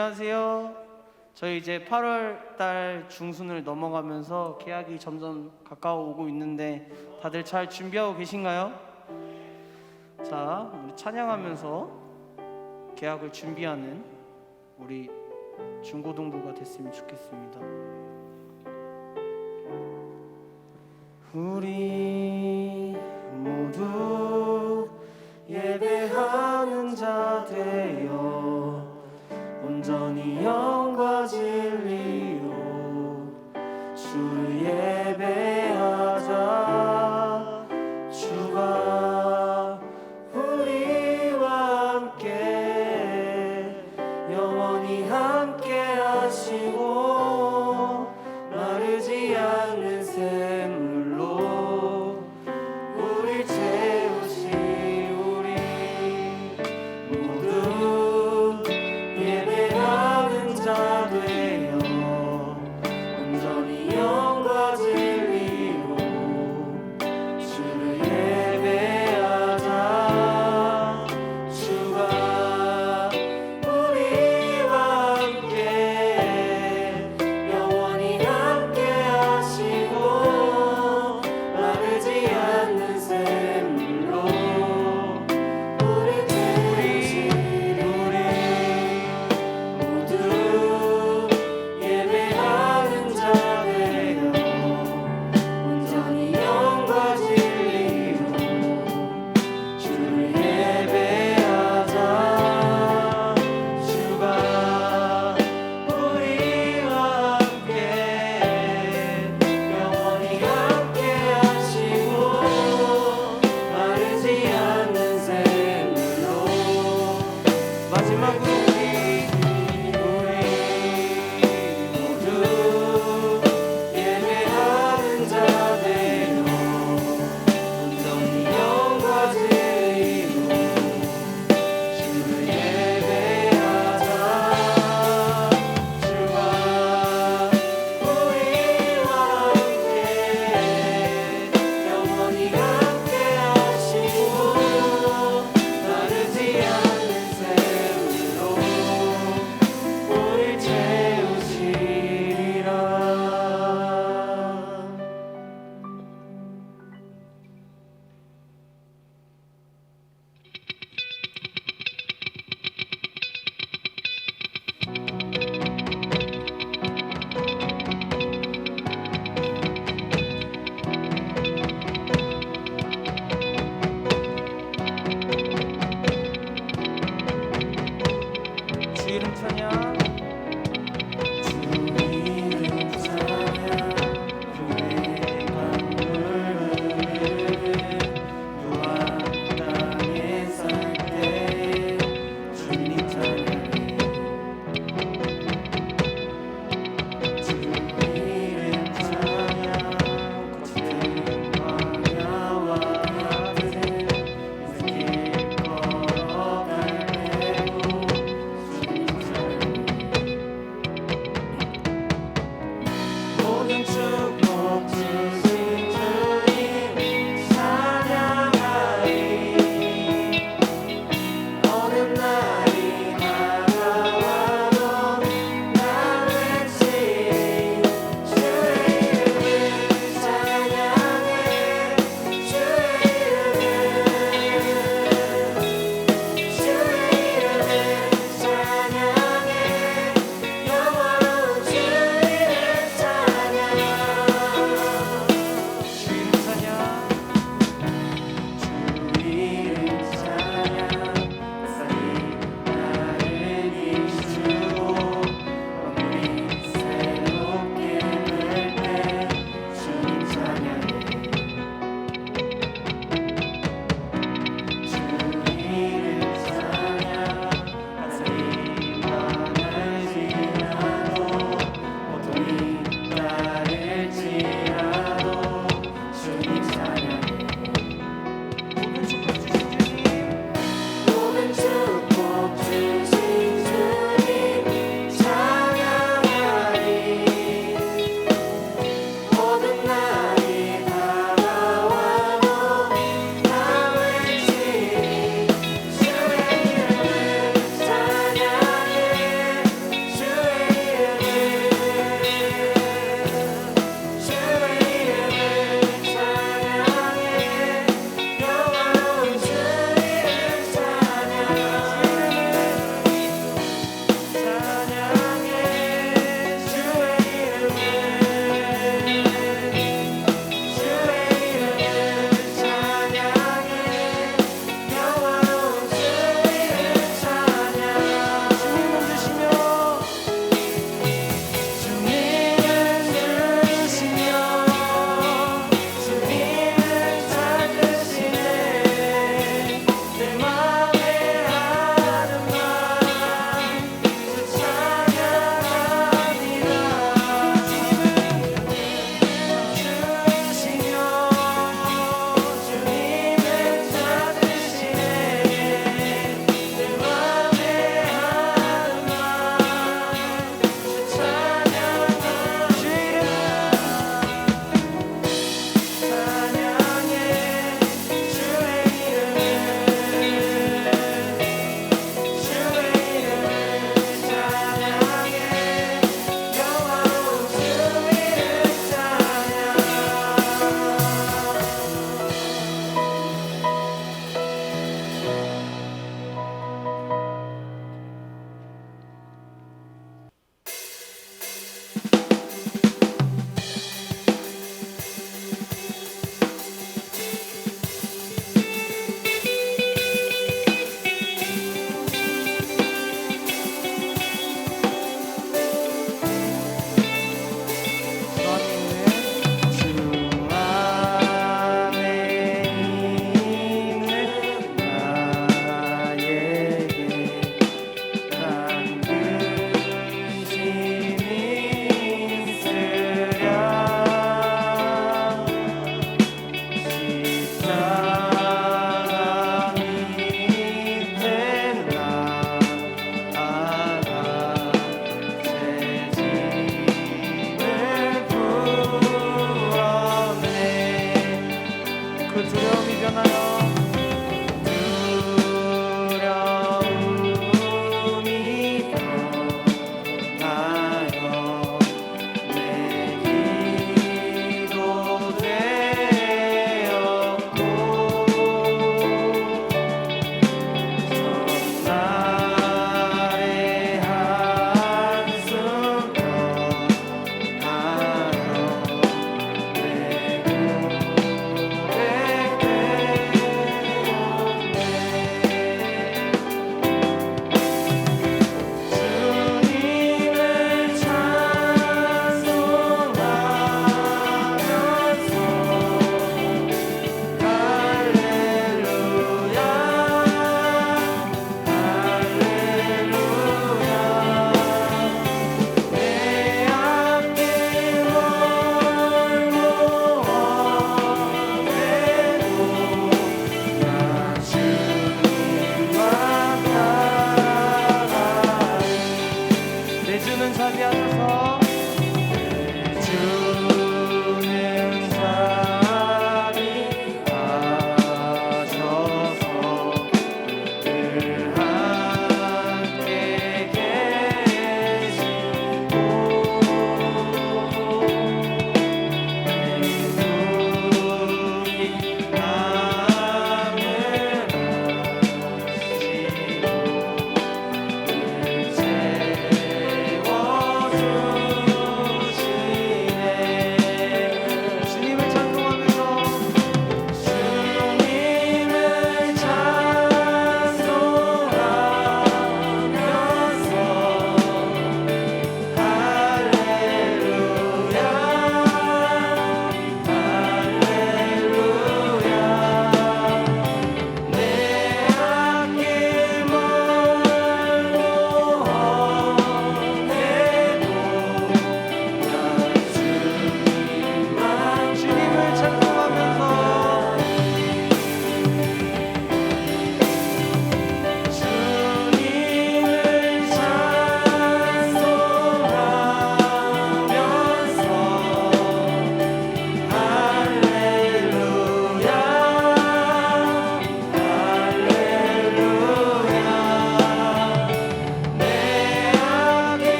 안녕하세요. 저희 이제 8월 달 중순을 넘어가면서 개학이 점점 가까워 오고 있는데 다들 잘 준비하고 계신가요? 자, 우리 찬양하면서 개학을 준비하는 우리 중고등부가 됐으면 좋겠습니다. 우리 모두 예배하는 자 되어 온전히 영과 진리로 주를 예배하자. 주가 우리와 함께 영원히 함께 하시고 마르지 않는 샘물로 우리 채우시. 우리 모두 예배하는 자 되어 온전히 영과 진리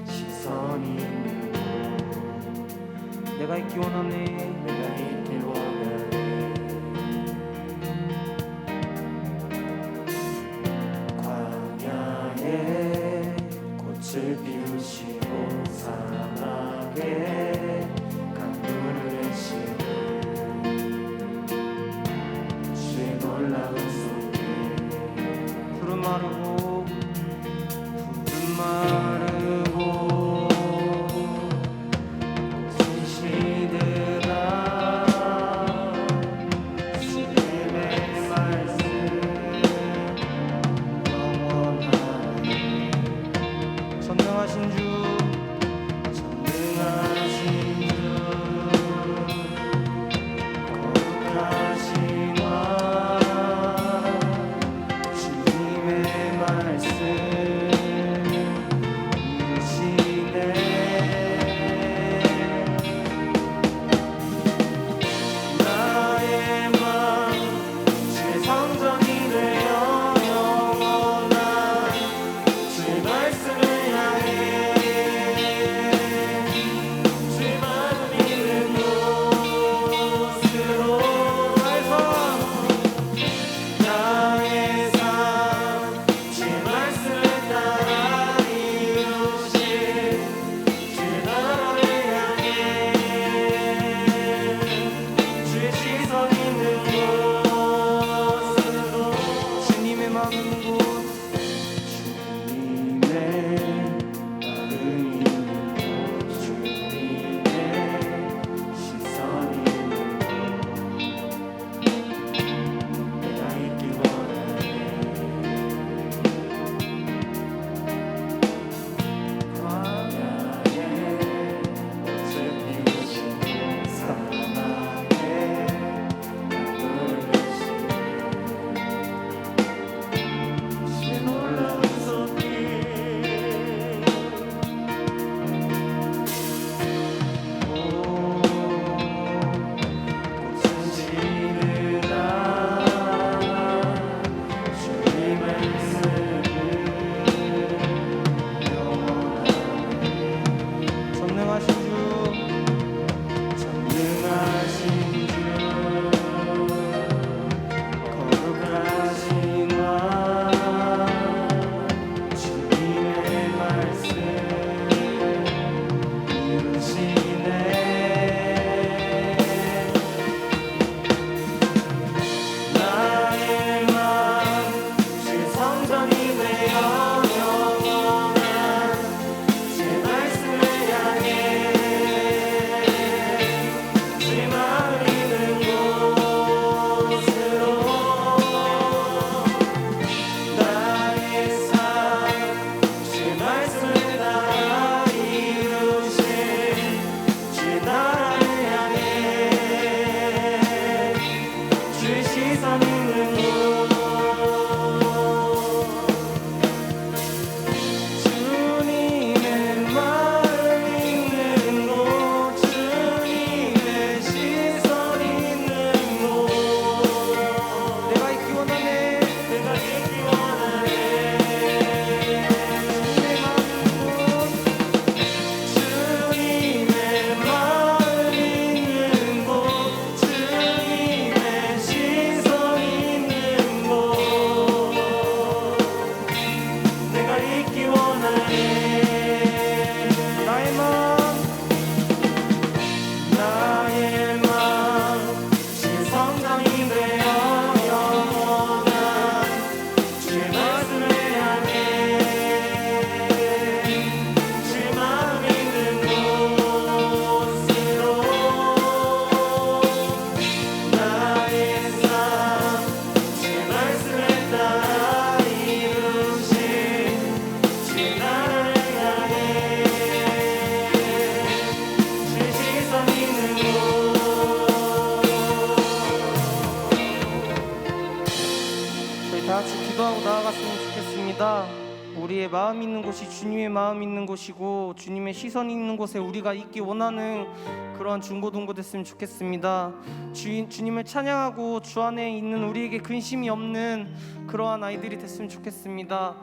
시선이 있는 내가 있기 원하네. 내가 있길 원하네. 광야에 꽃을 피우시고 사막에 강물을 내시는 주의 놀라운 손길. 푸른 마르고 꽃이 시들아 주님의 말씀 영원하네. 전능하신 주 거룩하신 왕 주님의 말씀 이루시네. 나의 맘 주의 성전이 되어 영원한 주의 말씀을 향해 주의 마음 있는 곳으로 가서 나의 삶 주의 말씀을 따라 이루신 주의 나라를 향해 주의 시선 있는 곳으로 주님의 마음 있는 곳 주님의 마음 있는 곳 주님의 시선 있는 곳 내가 있길 원하네. 광야에 꽃을 피우시고 사막에 강물을 내시는 주의 놀라운 손길. 꽃은 지느라 주의 말씀을 영원하네. 전능하신 주 거룩하신 왕 주님의 말씀 이루시네. 나의 맘 주의 성전이 되어 영원한 주의 말씀을 향해 주의 마음 있는 곳으로 나의 삶 주의 말씀을 따라 이루신 주의 나라를 향해 주의 시선 있는 곳 주님의 마음 있는 곳 주님의 시선 있는 곳 내가 있기 원하네. 내가 있기 원하네. 주님의 마음 있는 곳 주님의 시선 있는 곳 내가 있기 원하네. 나의 맘 주의 성전이 되어 영원한 주의 말씀을 향해 주의 마음 있는 곳으로 나의 삶 주의 말씀을 따라 이루신 주의 나라를 향해 주의 시선 있는 곳 저희 다 같이 기도하고 나아갔으면 좋겠습니다. 우리 우리의 마음이 있는 곳이 주님의 마음이 있는 곳이고 주님의 시선이 있는 곳에 우리가 있기 원하는 그러한 중고등부 됐으면 좋겠습니다. 주님을 찬양하고 주 안에 있는 우리에게 근심이 없는 그러한 아이들이 됐으면 좋겠습니다.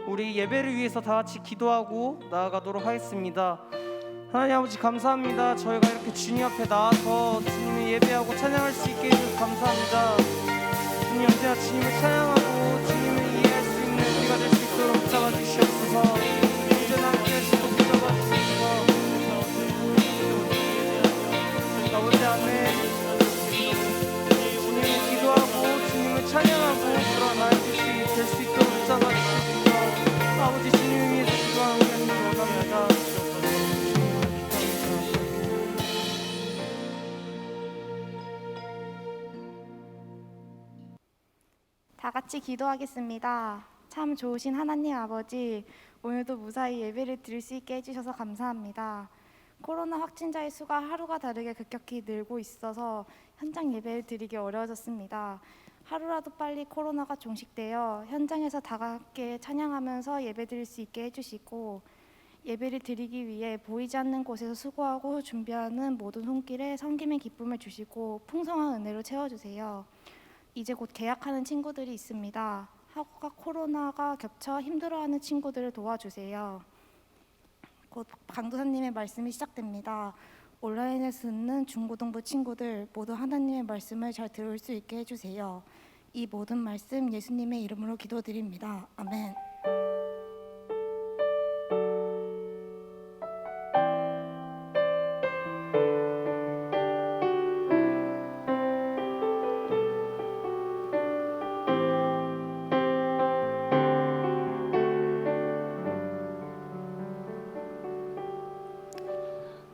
우리 예배를 위해서 다 같이 기도하고 나아가도록 하겠습니다. 하나님 아버지 감사합니다. 저희가 이렇게 주님 앞에 나와서 주님을 예배하고 찬양할 수 있게 해주셔서 감사합니다. 주님 언제나 주님을 찬양하고 주님을 이해할 수 있는 우리가 될 수 있도록 붙잡아 주시옵소서. 언제나 함께 하시고 붙잡아 주시옵소서. 아버지 아멘. 주님을 기도하고 주님을 찬양하고 그런 아이들이 될 수 있도록 붙잡아 주시옵소서. 아버지 주님을 위해서 기도하는 것을 원합니다. 다 같이 기도하겠습니다. 참 좋으신 하나님 아버지, 오늘도 무사히 예배를 드릴 수 있게 해주셔서 감사합니다. 코로나 확진자의 수가 하루가 다르게 급격히 늘고 있어서 현장 예배를 드리기 어려워졌습니다. 하루라도 빨리 코로나가 종식되어 현장에서 다 함께 찬양하면서 예배 드릴 수 있게 해주시고, 예배를 드리기 위해 보이지 않는 곳에서 수고하고 준비하는 모든 손길에 섬김의 기쁨을 주시고 풍성한 은혜로 채워주세요. 이제 곧 개학하는 친구들이 있습니다. 학업과 코로나가 겹쳐 힘들어하는 친구들을 도와주세요. 곧 강도사님의 말씀이 시작됩니다. 온라인에서 듣는 중고등부 친구들 모두 하나님의 말씀을 잘 들을 수 있게 해주세요. 이 모든 말씀 예수님의 이름으로 기도드립니다. 아멘.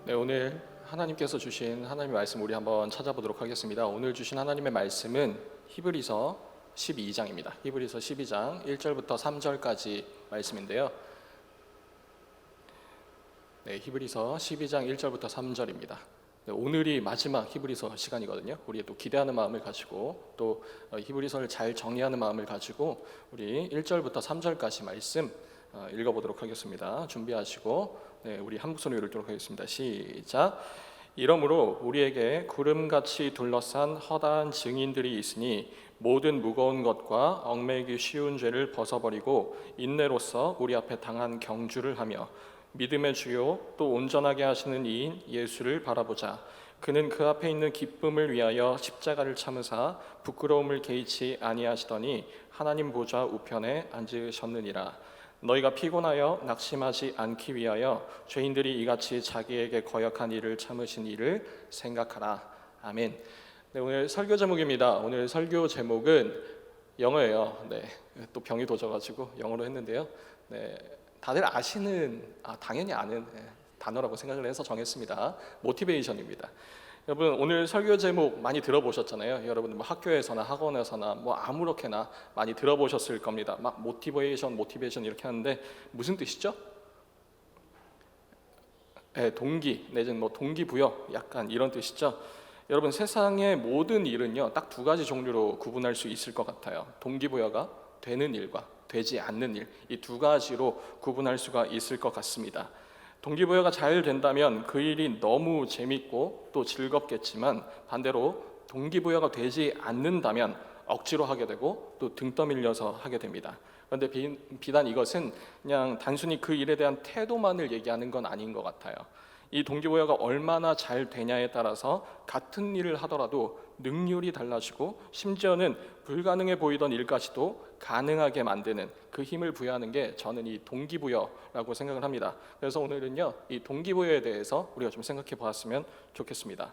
네, 오늘 하나님께서 주신 하나님의 말씀 우리 한번 찾아보도록 하겠습니다. 오늘 주신 하나님의 말씀은 히브리서 12장입니다. 히브리서 12장 1절부터 3절까지 말씀인데요. 네, 히브리서 12장 1절부터 3절입니다. 네, 오늘이 마지막 히브리서 시간이거든요. 우리 또 기대하는 마음을 가지고 또 히브리서를 잘 정리하는 마음을 가지고 우리 1절부터 3절까지 말씀 읽어보도록 하겠습니다. 준비하시고 네, 우리 한국선을 읽도록 하겠습니다. 시작. 이러므로 우리에게 구름같이 둘러싼 허다한 증인들이 있으니 모든 무거운 것과 얽매이기 쉬운 죄를 벗어버리고 인내로써 우리 앞에 당한 경주를 하며 믿음의 주요 또 온전하게 하시는 이인 예수를 바라보자. 그는 그 앞에 있는 기쁨을 위하여 십자가를 참으사 부끄러움을 개의치 아니하시더니 하나님 보좌 우편에 앉으셨느니라. 너희가 피곤하여 낙심하지 않기 위하여 죄인들이 이같이 자기에게 거역한 일을 참으신 일을 생각하라. 아멘. 네, 오늘 설교 제목입니다. 오늘 설교 제목은 영어예요. 네, 또 병이 도져가지고 영어로 했는데요. 네, 다들 아시는, 당연히 아는 단어라고 생각을 해서 정했습니다. 모티베이션입니다. 여러분 오늘 설교 제목 많이 들어보셨잖아요. 여러분 뭐 학교에서나 학원에서나 뭐 아무렇게나 많이 들어보셨을 겁니다. 막 모티베이션 이렇게 하는데 무슨 뜻이죠? 네, 동기 내지는 뭐 동기부여 약간 이런 뜻이죠. 여러분 세상의 모든 일은요 딱 두 가지 종류로 구분할 수 있을 것 같아요. 동기부여가 되는 일과 되지 않는 일, 이 두 가지로 구분할 수가 있을 것 같습니다. 동기부여가 잘 된다면 그 일이 너무 재밌고 또 즐겁겠지만 반대로 동기부여가 되지 않는다면 억지로 하게 되고 또 등 떠밀려서 하게 됩니다. 그런데 비단 이것은 그냥 단순히 그 일에 대한 태도만을 얘기하는 건 아닌 것 같아요. 이 동기부여가 얼마나 잘 되냐에 따라서 같은 일을 하더라도 능률이 달라지고 심지어는 불가능해 보이던 일까지도 가능하게 만드는 그 힘을 부여하는 게 저는 이 동기부여라고 생각을 합니다. 그래서 오늘은요 이 동기부여에 대해서 우리가 좀 생각해 보았으면 좋겠습니다.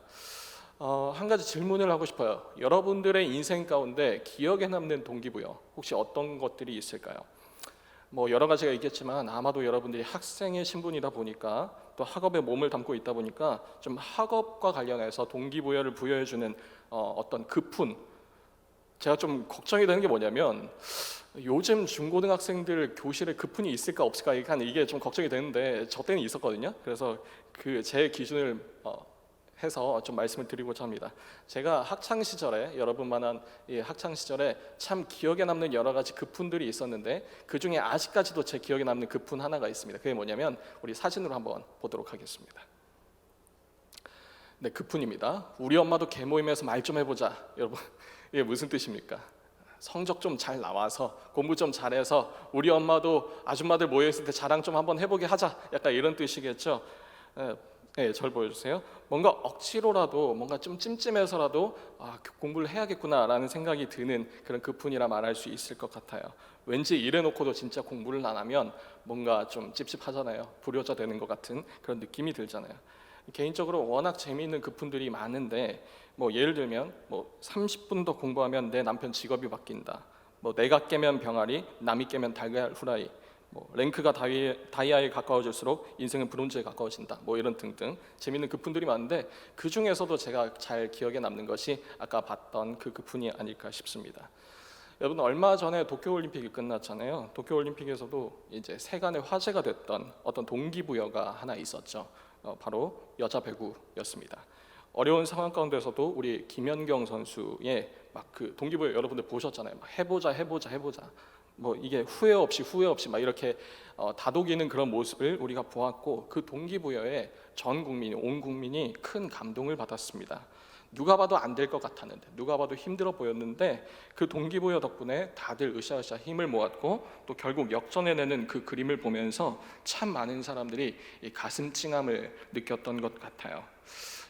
한 가지 질문을 하고 싶어요. 여러분들의 인생 가운데 기억에 남는 동기부여 혹시 어떤 것들이 있을까요? 뭐 여러 가지가 있겠지만 아마도 여러분들이 학생의 신분이다 보니까 또 학업에 몸을 담고 있다 보니까 좀 학업과 관련해서 동기부여를 부여해주는 어떤 급훈, 제가 좀 걱정이 되는 게 뭐냐면 요즘 중고등학생들 교실에 급훈이 있을까 없을까 이게 좀 걱정이 되는데 저 때는 있었거든요. 그래서 그 제 기준을 해서 좀 말씀을 드리고자 합니다. 제가 학창 시절에 여러분만한 이 학창 시절에 참 기억에 남는 여러 가지 급훈들이 있었는데 그 중에 아직까지도 제 기억에 남는 급훈 하나가 있습니다. 그게 뭐냐면 우리 사진으로 한번 보도록 하겠습니다. 네, 급훈입니다. 우리 엄마도 개모임에서 말 좀 해보자. 여러분 이게 무슨 뜻입니까? 성적 좀 잘 나와서 공부 좀 잘해서 우리 엄마도 아줌마들 모여있을 때 자랑 좀 한번 해보게 하자. 약간 이런 뜻이겠죠. 네, 절 보여주세요. 뭔가 억지로라도 뭔가 좀 찜찜해서라도 공부를 해야겠구나라는 생각이 드는 그런 급훈이라 말할 수 있을 것 같아요. 왠지 이래놓고도 진짜 공부를 안 하면 뭔가 좀 찝찝하잖아요. 불효자 되는 것 같은 그런 느낌이 들잖아요. 개인적으로 워낙 재미있는 급훈들이 많은데 뭐 예를 들면 뭐 30분 더 공부하면 내 남편 직업이 바뀐다. 뭐 내가 깨면 병아리, 남이 깨면 달걀 후라이. 뭐 랭크가 다이아에 가까워질수록 인생은 브론즈에 가까워진다. 뭐 이런 등등 재밌는 급훈들이 많은데 그 중에서도 제가 잘 기억에 남는 것이 아까 봤던 그 급훈이 아닐까 싶습니다. 여러분 얼마 전에 도쿄올림픽이 끝났잖아요. 도쿄올림픽에서도 이제 세간의 화제가 됐던 어떤 동기부여가 하나 있었죠. 바로 여자 배구였습니다. 어려운 상황 가운데서도 우리 김연경 선수의 막 그 동기부여 여러분들 보셨잖아요. 막 해보자. 뭐 이게 후회 없이 막 이렇게 다독이는 그런 모습을 우리가 보았고 그 동기부여에 전 국민이 온 국민이 큰 감동을 받았습니다. 누가 봐도 안 될 것 같았는데 누가 봐도 힘들어 보였는데 그 동기부여 덕분에 다들 으쌰으쌰 힘을 모았고 또 결국 역전해내는 그 그림을 보면서 참 많은 사람들이 이 가슴 찡함을 느꼈던 것 같아요.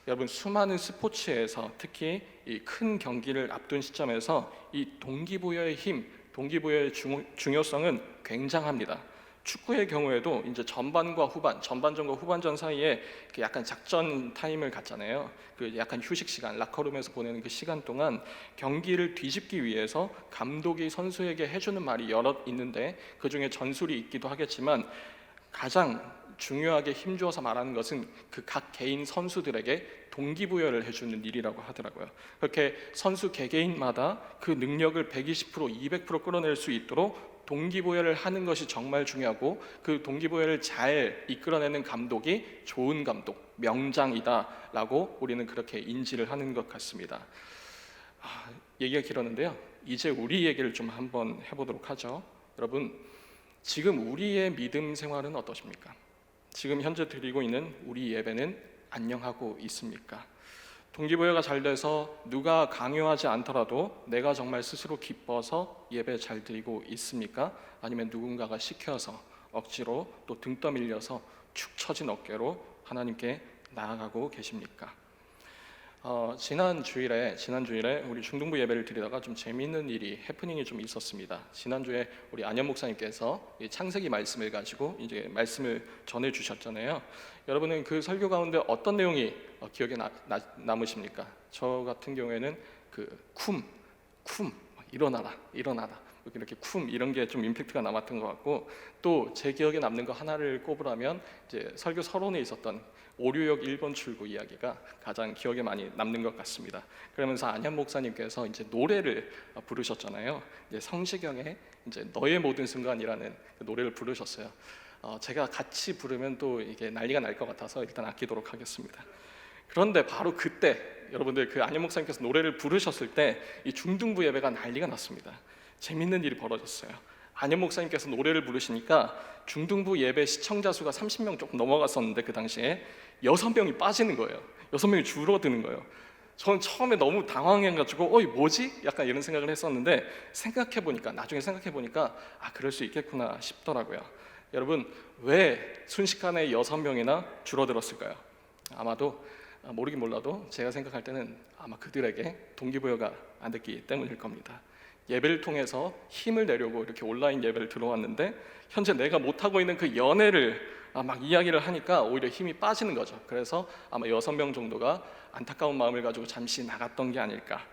여러분 수많은 스포츠에서 특히 이 큰 경기를 앞둔 시점에서 이 동기부여의 힘, 동기부여의 중요성은 굉장합니다. 축구의 경우에도 이제 전반과 후반, 전반전과 후반전 사이에 그 약간 작전 타임을 갖잖아요. 그 약간 휴식 시간, 라커룸에서 보내는 그 시간 동안 경기를 뒤집기 위해서 감독이 선수에게 해주는 말이 여럿 있는데 그 중에 전술이 있기도 하겠지만 가장 중요하게 힘주어서 말하는 것은 그 각 개인 선수들에게 동기부여를 해주는 일이라고 하더라고요. 그렇게 선수 개개인마다 그 능력을 120%, 200% 끌어낼 수 있도록 동기부여를 하는 것이 정말 중요하고 그 동기부여를 잘 이끌어내는 감독이 좋은 감독, 명장이다라고 우리는 그렇게 인지를 하는 것 같습니다. 얘기가 길었는데요. 이제 우리 얘기를 좀 한번 해보도록 하죠. 여러분, 지금 우리의 믿음 생활은 어떠십니까? 지금 현재 드리고 있는 우리 예배는 안녕하고 있습니까? 동기부여가 잘 돼서 누가 강요하지 않더라도 내가 정말 스스로 기뻐서 예배 잘 드리고 있습니까? 아니면 누군가가 시켜서 억지로 또 등 떠밀려서 축 처진 어깨로 하나님께 나아가고 계십니까? 지난 주일에 우리 중등부 예배를 드리다가 좀 재미있는 일이 해프닝이 좀 있었습니다. 지난주에 우리 안현 목사님께서 이 창세기 말씀을 가지고 이제 말씀을 전해 주셨잖아요. 여러분은 그 설교 가운데 어떤 내용이 기억에 남으십니까? 저 같은 경우에는 그 쿰 일어나라 이렇게 쿰 이런 게 좀 임팩트가 남았던 것 같고 또 제 기억에 남는 거 하나를 꼽으라면 이제 설교 서론에 있었던 오류역 1번 출구 이야기가 가장 기억에 많이 남는 것 같습니다. 그러면서 안현 목사님께서 이제 노래를 부르셨잖아요. 이제 성시경의 이제 너의 모든 순간이라는 그 노래를 부르셨어요. 제가 같이 부르면 또 이게 난리가 날 것 같아서 일단 아끼도록 하겠습니다. 그런데 바로 그때 여러분들 그 안현 목사님께서 노래를 부르셨을 때 이 중등부 예배가 난리가 났습니다. 재밌는 일이 벌어졌어요. 안현 목사님께서 노래를 부르시니까 중등부 예배 시청자 수가 30명 조금 넘어갔었는데 그 당시에 6명이 빠지는 거예요. 6명이 줄어드는 거예요. 저는 처음에 너무 당황해가지고 뭐지? 약간 이런 생각을 했었는데 나중에 생각해보니까 그럴 수 있겠구나 싶더라고요. 여러분 왜 순식간에 6명이나 줄어들었을까요? 아마도 모르긴 몰라도 제가 생각할 때는 아마 그들에게 동기부여가 안 됐기 때문일 겁니다. 예배를 통해서 힘을 내려고 이렇게 온라인 예배를 들어왔는데 현재 내가 못하고 있는 그 연애를 막 이야기를 하니까 오히려 힘이 빠지는 거죠. 그래서 아마 6명 정도가 안타까운 마음을 가지고 잠시 나갔던 게 아닐까.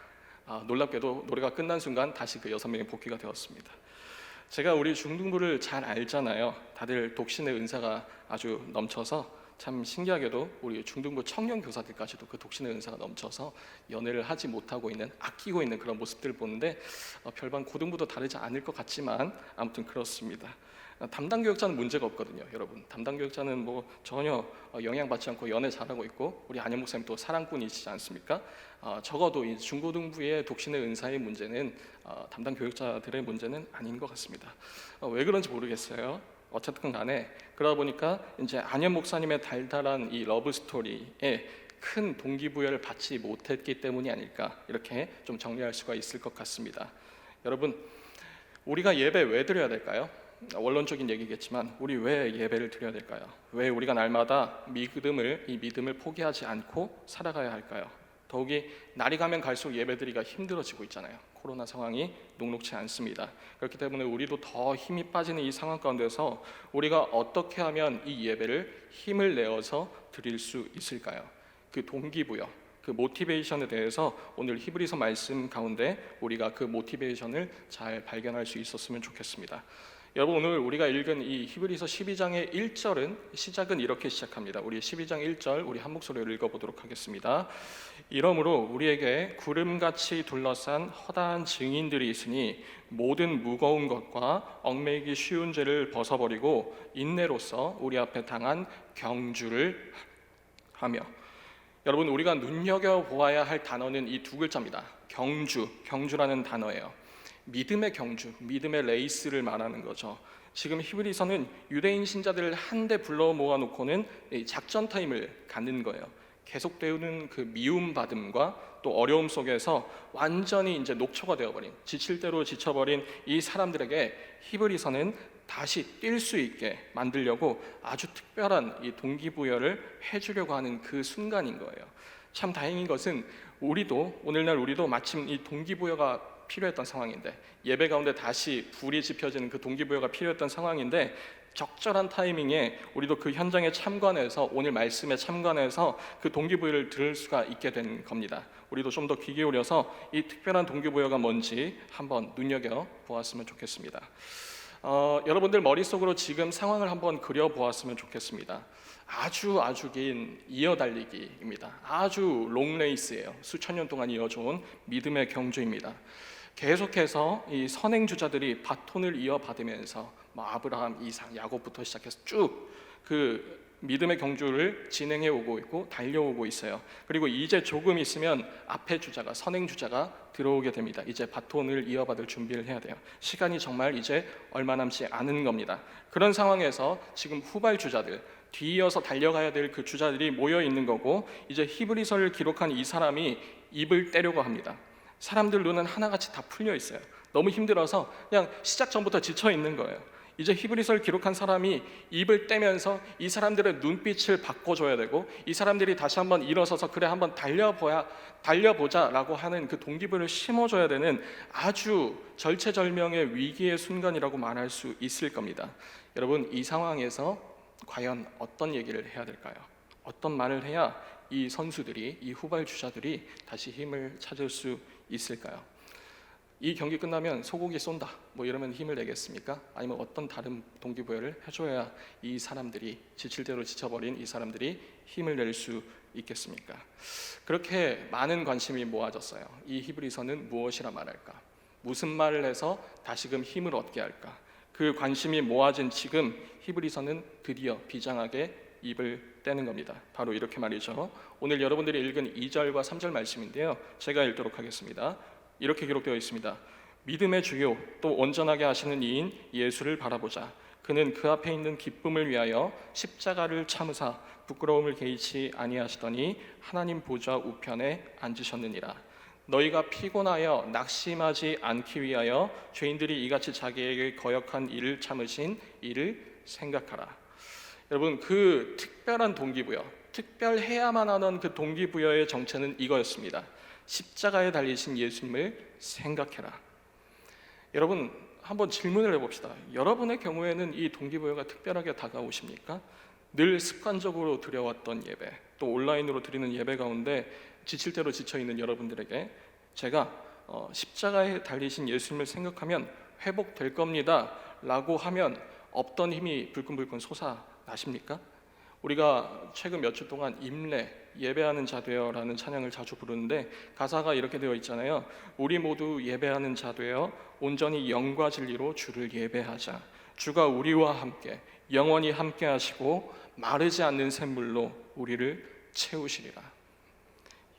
놀랍게도 노래가 끝난 순간 다시 그 6명이 복귀가 되었습니다. 제가 우리 중등부를 잘 알잖아요. 다들 독신의 은사가 아주 넘쳐서 참 신기하게도 우리 중등부 청년 교사들까지도 그 독신의 은사가 넘쳐서 연애를 하지 못하고 있는, 아끼고 있는 그런 모습들을 보는데 별반 고등부도 다르지 않을 것 같지만 아무튼 그렇습니다. 담당 교육자는 문제가 없거든요, 여러분. 담당 교육자는 뭐 전혀 영향받지 않고 연애 잘하고 있고, 우리 안현 목사님 또 사랑꾼이시지 않습니까? 적어도 이 중고등부의 독신의 은사의 문제는 담당 교육자들의 문제는 아닌 것 같습니다. 왜 그런지 모르겠어요. 어쨌든 간에 그러다 보니까 이제 안현 목사님의 달달한 이 러브 스토리에 큰 동기부여를 받지 못했기 때문이 아닐까, 이렇게 좀 정리할 수가 있을 것 같습니다. 여러분, 우리가 예배 왜 드려야 될까요? 원론적인 얘기겠지만 우리 왜 예배를 드려야 될까요? 왜 우리가 날마다 이 믿음을 포기하지 않고 살아가야 할까요? 더욱이 날이 가면 갈수록 예배드리기가 힘들어지고 있잖아요. 코로나 상황이 녹록치 않습니다. 그렇기 때문에 우리도 더 힘이 빠지는 이 상황 가운데서 우리가 어떻게 하면 이 예배를 힘을 내어서 드릴 수 있을까요? 그 동기부여, 그 모티베이션에 대해서 오늘 히브리서 말씀 가운데 우리가 그 모티베이션을 잘 발견할 수 있었으면 좋겠습니다. 여러분, 오늘 우리가 읽은 이 히브리서 12장의 1절은 시작은 이렇게 시작합니다. 우리 12장 1절 우리 한 목소리로 읽어보도록 하겠습니다. 이러므로 우리에게 구름같이 둘러싼 허다한 증인들이 있으니 모든 무거운 것과 얽매이기 쉬운 죄를 벗어버리고 인내로서 우리 앞에 당한 경주를 하며. 여러분, 우리가 눈여겨보아야 할 단어는 이 두 글자입니다. 경주라는 단어예요. 믿음의 경주, 믿음의 레이스를 말하는 거죠. 지금 히브리서는 유대인 신자들을 한데 불러 모아놓고는 작전 타임을 갖는 거예요. 계속되는 그 미움받음과 또 어려움 속에서 완전히 이제 녹초가 되어버린, 지칠 대로 지쳐버린 이 사람들에게 히브리서는 다시 뛸 수 있게 만들려고 아주 특별한 이 동기부여를 해주려고 하는 그 순간인 거예요. 참 다행인 것은 오늘날 우리도 마침 이 동기부여가 필요했던 상황인데, 예배 가운데 다시 불이 지펴지는 그 동기부여가 필요했던 상황인데, 적절한 타이밍에 우리도 그 현장에 참관해서, 오늘 말씀에 참관해서 그 동기부여를 들을 수가 있게 된 겁니다. 우리도 좀 더 귀 기울여서 이 특별한 동기부여가 뭔지 한번 눈여겨보았으면 좋겠습니다. 여러분들 머릿속으로 지금 상황을 한번 그려보았으면 좋겠습니다. 아주 긴 이어달리기입니다. 아주 롱레이스예요. 수천 년 동안 이어져온 믿음의 경주입니다. 계속해서 이 선행주자들이 바톤을 이어받으면서 아브라함, 이삭, 야곱부터 시작해서 쭉 그 믿음의 경주를 진행해 오고 있고 달려오고 있어요. 그리고 이제 조금 있으면 앞에 주자가, 선행주자가 들어오게 됩니다. 이제 바톤을 이어받을 준비를 해야 돼요. 시간이 정말 이제 얼마 남지 않은 겁니다. 그런 상황에서 지금 후발주자들, 뒤이어서 달려가야 될 그 주자들이 모여 있는 거고, 이제 히브리서를 기록한 이 사람이 입을 떼려고 합니다. 사람들 눈은 하나같이 다 풀려 있어요. 너무 힘들어서 그냥 시작 전부터 지쳐 있는 거예요. 이제 히브리서를 기록한 사람이 입을 떼면서 이 사람들의 눈빛을 바꿔줘야 되고, 이 사람들이 다시 한번 일어서서 그래 한번 달려보자라고 하는 그 동기부여를 심어줘야 되는 아주 절체절명의 위기의 순간이라고 말할 수 있을 겁니다. 여러분, 이 상황에서 과연 어떤 얘기를 해야 될까요? 어떤 말을 해야 이 선수들이, 이 후발주자들이 다시 힘을 찾을 수 있을까요? 이 경기 끝나면 소고기 쏜다 뭐 이러면 힘을 내겠습니까? 아니면 어떤 다른 동기부여를 해줘야 이 사람들이, 지칠 대로 지쳐버린 이 사람들이 힘을 낼 수 있겠습니까? 그렇게 많은 관심이 모아졌어요. 이 히브리서는 무엇이라 말할까? 무슨 말을 해서 다시금 힘을 얻게 할까? 그 관심이 모아진 지금 히브리서는 드디어 비장하게 입을 떼는 겁니다. 바로 이렇게 말이죠. 오늘 여러분들이 읽은 2절과 3절 말씀인데요, 제가 읽도록 하겠습니다. 이렇게 기록되어 있습니다. 믿음의 주요 또 온전하게 하시는 이인 예수를 바라보자. 그는 그 앞에 있는 기쁨을 위하여 십자가를 참으사 부끄러움을 개의치 아니하시더니 하나님 보좌 우편에 앉으셨느니라. 너희가 피곤하여 낙심하지 않기 위하여 죄인들이 이같이 자기에게 거역한 일을 참으신 이를 생각하라. 여러분, 그 특별한 동기부여, 특별해야만 하는 그 동기부여의 정체는 이거였습니다. 십자가에 달리신 예수님을 생각해라. 여러분, 한번 질문을 해봅시다. 여러분의 경우에는 이 동기부여가 특별하게 다가오십니까? 늘 습관적으로 드려왔던 예배, 또 온라인으로 드리는 예배 가운데 지칠 대로 지쳐있는 여러분들에게 제가 십자가에 달리신 예수님을 생각하면 회복될 겁니다 라고 하면 없던 힘이 불끈불끈 솟아나십니까? 우리가 최근 몇 주 동안 임례, 예배하는 자 되어 라는 찬양을 자주 부르는데 가사가 이렇게 되어 있잖아요. 우리 모두 예배하는 자 되어 온전히 영과 진리로 주를 예배하자. 주가 우리와 함께 영원히 함께 하시고 마르지 않는 샘물로 우리를 채우시리라.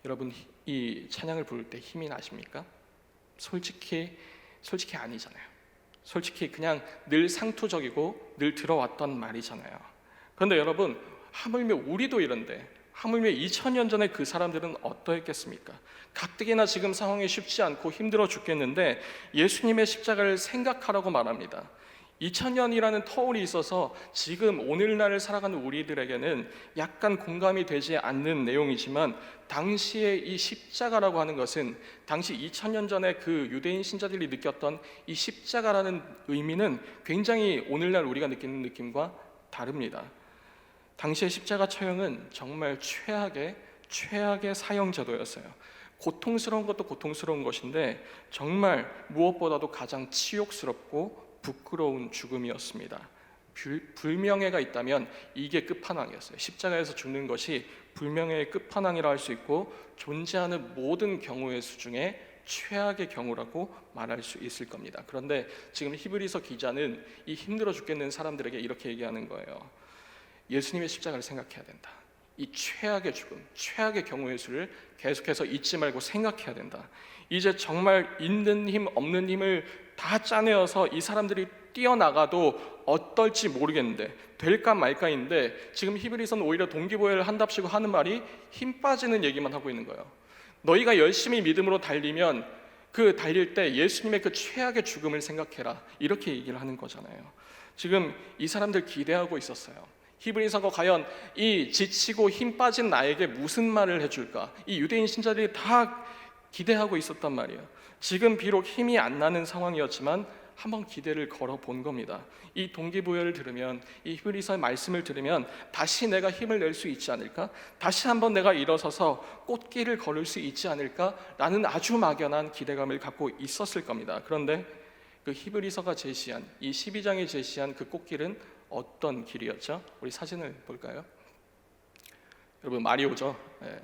여러분, 이 찬양을 부를 때 힘이 나십니까? 솔직히 아니잖아요. 솔직히 그냥 늘 상투적이고 늘 들어왔던 말이잖아요. 그런데 여러분, 하물며 우리도 이런데, 하물며 2000년 전에 그 사람들은 어떠했겠습니까? 가뜩이나 지금 상황이 쉽지 않고 힘들어 죽겠는데 예수님의 십자가를 생각하라고 말합니다. 2000년이라는 터울이 있어서 지금 오늘날을 살아가는 우리들에게는 약간 공감이 되지 않는 내용이지만, 당시에 이 십자가라고 하는 것은 당시 2000년 전에 그 유대인 신자들이 느꼈던 이 십자가라는 의미는 굉장히 오늘날 우리가 느끼는 느낌과 다릅니다. 당시의 십자가 처형은 정말 최악의 사형 제도였어요. 고통스러운 것도 고통스러운 것인데 정말 무엇보다도 가장 치욕스럽고 부끄러운 죽음이었습니다. 불명예가 있다면 이게 끝판왕이었어요. 십자가에서 죽는 것이 불명예의 끝판왕이라 할 수 있고, 존재하는 모든 경우의 수 중에 최악의 경우라고 말할 수 있을 겁니다. 그런데 지금 히브리서 기자는 이 힘들어 죽겠는 사람들에게 이렇게 얘기하는 거예요. 예수님의 십자가를 생각해야 된다. 이 최악의 죽음, 최악의 경우의 수를 계속해서 잊지 말고 생각해야 된다. 이제 정말 있는 힘 없는 힘을 다 짜내어서 이 사람들이 뛰어나가도 어떨지 모르겠는데, 될까 말까인데, 지금 히브리서는 오히려 동기부여를 한답시고 하는 말이 힘 빠지는 얘기만 하고 있는 거예요. 너희가 열심히 믿음으로 달리면 그 달릴 때 예수님의 그 최악의 죽음을 생각해라, 이렇게 얘기를 하는 거잖아요. 지금 이 사람들 기대하고 있었어요. 히브리서가 과연 이 지치고 힘 빠진 나에게 무슨 말을 해줄까? 이 유대인 신자들이 다 기대하고 있었단 말이에요. 지금 비록 힘이 안 나는 상황이었지만 한번 기대를 걸어본 겁니다. 이 동기부여를 들으면, 이 히브리서의 말씀을 들으면 다시 내가 힘을 낼 수 있지 않을까? 다시 한번 내가 일어서서 꽃길을 걸을 수 있지 않을까라는 아주 막연한 기대감을 갖고 있었을 겁니다. 그런데 그 히브리서가 제시한, 이 12장이 제시한 그 꽃길은 어떤 길이었죠? 우리 사진을 볼까요? 여러분, 마리오죠? 네.